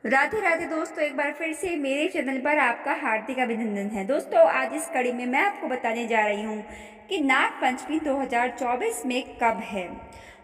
राधे राधे दोस्तों, एक बार फिर से मेरे चैनल पर आपका हार्दिक अभिनंदन है। दोस्तों, आज इस कड़ी में मैं आपको बताने जा रही हूँ कि नाग पंचमी 2024 में कब है।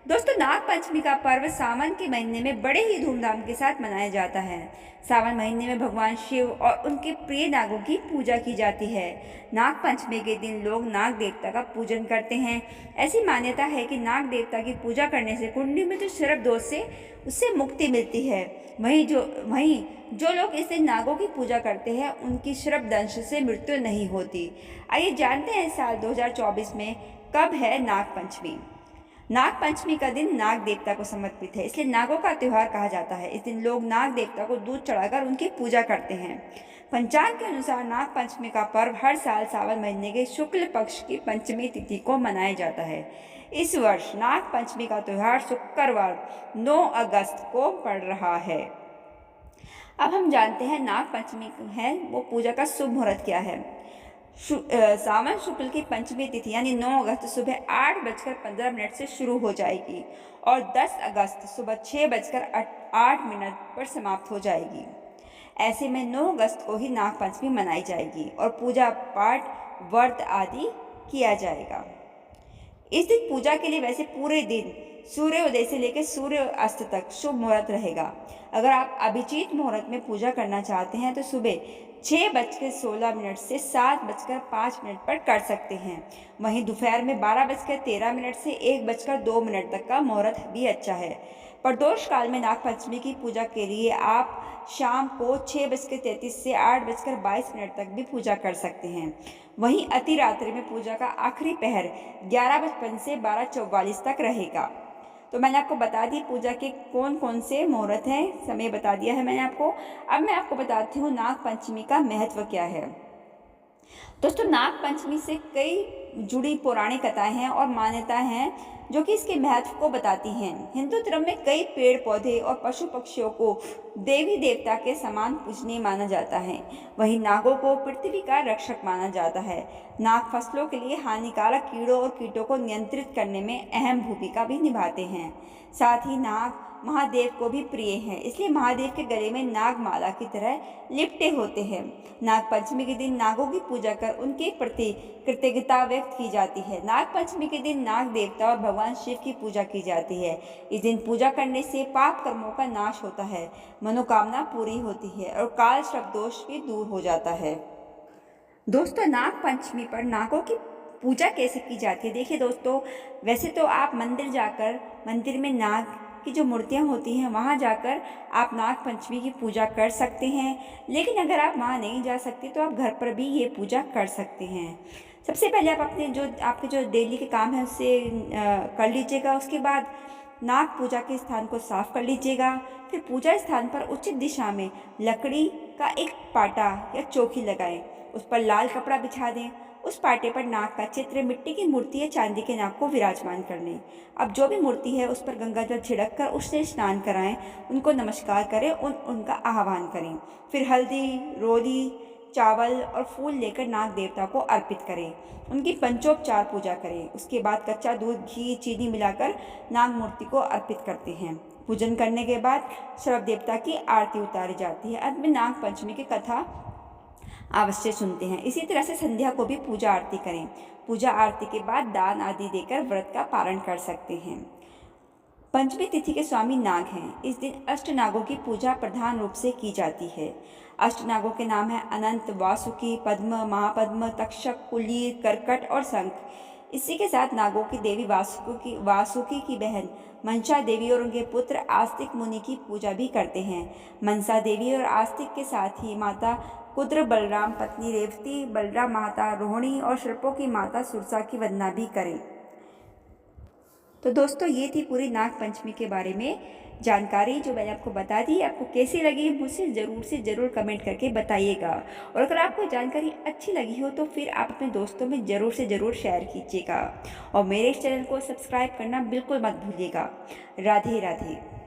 दोस्तों, नाग पंचमी का पर्व सावन के महीने में बड़े ही धूमधाम के साथ मनाया जाता है। सावन महीने में भगवान शिव और उनके प्रिय नागों की पूजा की जाती है। नाग पंचमी के दिन लोग नाग देवता का पूजन करते हैं। ऐसी मान्यता है कि नाग देवता की पूजा करने से कुंडली में जो सर्प दोष से उससे मुक्ति मिलती है। वहीं जो लोग इस दिन नागों की पूजा करते हैं उनकी सर्प दंश से मृत्यु नहीं होती। आइए जानते हैं साल 2024 में कब है नाग पंचमी। नाग पंचमी का दिन नाग देवता को समर्पित है, इसलिए नागों का त्योहार कहा जाता है। इस दिन लोग नाग देवता को दूध चढ़ाकर उनकी पूजा करते हैं। पंचांग के अनुसार नाग पंचमी का पर्व हर साल सावन महीने के शुक्ल पक्ष की पंचमी तिथि को मनाया जाता है। इस वर्ष नाग पंचमी का त्योहार शुक्रवार 9 अगस्त को पड़ रहा है। अब हम जानते हैं नाग पंचमी है वो पूजा का शुभ मुहूर्त क्या है। सावन शुक्ल की पंचमी तिथि यानी 9 अगस्त सुबह 8:15 से शुरू हो जाएगी और 10 अगस्त सुबह 6:08 पर समाप्त हो जाएगी। ऐसे में 9 अगस्त को ही नाग पंचमी मनाई जाएगी और पूजा पाठ व्रत आदि किया जाएगा। इस दिन पूजा के लिए वैसे पूरे दिन सूर्योदय से लेकर सूर्य अस्त तक शुभ मुहूर्त रहेगा। अगर आप अभिजीत मुहूर्त में पूजा करना चाहते हैं तो सुबह 6:16 से 7:05 पर कर सकते हैं। वहीं दोपहर में 12:13 से 1:02 तक का मुहूर्त भी अच्छा है। प्रदोष काल में नाग पंचमी की पूजा के लिए आप शाम को 6:33 से 8:22 तक भी पूजा कर सकते हैं। वहीं अति रात्रि में पूजा का आखिरी पहर 11:55 से 12:44 तक रहेगा। तो मैंने आपको बता दी पूजा के कौन कौन से मुहूर्त हैं, समय बता दिया है मैंने आपको। अब मैं आपको बताती हूँ नाग पंचमी का महत्व क्या है। दोस्तों, नाग पंचमी से कई जुड़ी पौराणिक कथाएं हैं और मान्यताएं हैं जो कि इसके महत्व को बताती हैं। हिंदू धर्म में कई पेड़ पौधे और पशु पक्षियों को देवी देवता के समान पूजनीय माना जाता है। वहीं नागों को पृथ्वी का रक्षक माना जाता है। नाग फसलों के लिए हानिकारक कीड़ों और कीटों को नियंत्रित करने में अहम भूमिका भी निभाते हैं। साथ ही नाग महादेव को भी प्रिय हैं, इसलिए महादेव के गले में नाग माला की तरह लिपटे होते हैं। नाग पंचमी के दिन नागों की पूजा कर उनके प्रति कृतज्ञता व्यक्त की जाती है। नाग पंचमी के दिन नाग देवता और भगवान शिव की पूजा की जाती है। इस दिन पूजा करने से पाप कर्मों का नाश होता है, मनोकामना पूरी होती है और काल श्रप दोष भी दूर हो जाता है। दोस्तों, नाग पंचमी पर नागों की पूजा कैसे की जाती है, देखिए दोस्तों, वैसे तो आप मंदिर में नाग की जो मूर्तियाँ होती हैं वहाँ जाकर आप नाग पंचमी की पूजा कर सकते हैं। लेकिन अगर आप वहाँ नहीं जा सकते तो आप घर पर भी ये पूजा कर सकते हैं। सबसे पहले आप आपके जो डेली के काम है उससे कर लीजिएगा। उसके बाद नाग पूजा के स्थान को साफ कर लीजिएगा। फिर पूजा स्थान पर उचित दिशा में लकड़ी का एक पाटा या चौकी लगाएं, उस पर लाल कपड़ा बिछा दें। उस पाटे पर नाग का चित्र, मिट्टी की मूर्ति या चांदी के नाग को विराजमान कर लें। अब जो भी मूर्ति है उस पर गंगा जल छिड़क कर उससे स्नान कराएं, उनको नमस्कार करें, उनका आह्वान करें। फिर हल्दी, रोली, चावल और फूल लेकर नाग देवता को अर्पित करें। उनकी पंचोपचार पूजा करें। उसके बाद कच्चा दूध, घी, चीनी मिलाकर नाग मूर्ति को अर्पित करते हैं। पूजन करने के बाद सर्प देवता की आरती उतारी जाती है। अंत में नाग पंचमी की कथा अवश्य सुनते हैं। इसी तरह से संध्या को भी पूजा आरती करें। पूजा आरती के बाद दान आदि देकर व्रत का पारण कर सकते हैं। पंचमी तिथि के स्वामी नाग हैं। इस दिन अष्ट नागों की पूजा प्रधान रूप से की जाती है। अष्ट नागों के नाम हैं अनंत, वासुकी, पद्म, महापद्म, तक्षक, कुलीर, करकट और शंख। इसी के साथ नागों की देवी वासुकी की बहन मनसा देवी और उनके पुत्र आस्तिक मुनि की पूजा भी करते हैं। मनसा देवी और आस्तिक के साथ ही माता कुद्र, बलराम पत्नी रेवती, बलराम माता रोहिणी और सर्पों की माता सुरसा की वंदना भी करें। तो दोस्तों, ये थी पूरी नाग पंचमी के बारे में जानकारी जो मैंने आपको बता दी। आपको कैसी लगी मुझसे ज़रूर कमेंट करके बताइएगा। और अगर आपको जानकारी अच्छी लगी हो तो फिर आप अपने दोस्तों में ज़रूर शेयर कीजिएगा और मेरे इस चैनल को सब्सक्राइब करना बिल्कुल मत भूलिएगा। राधे राधे।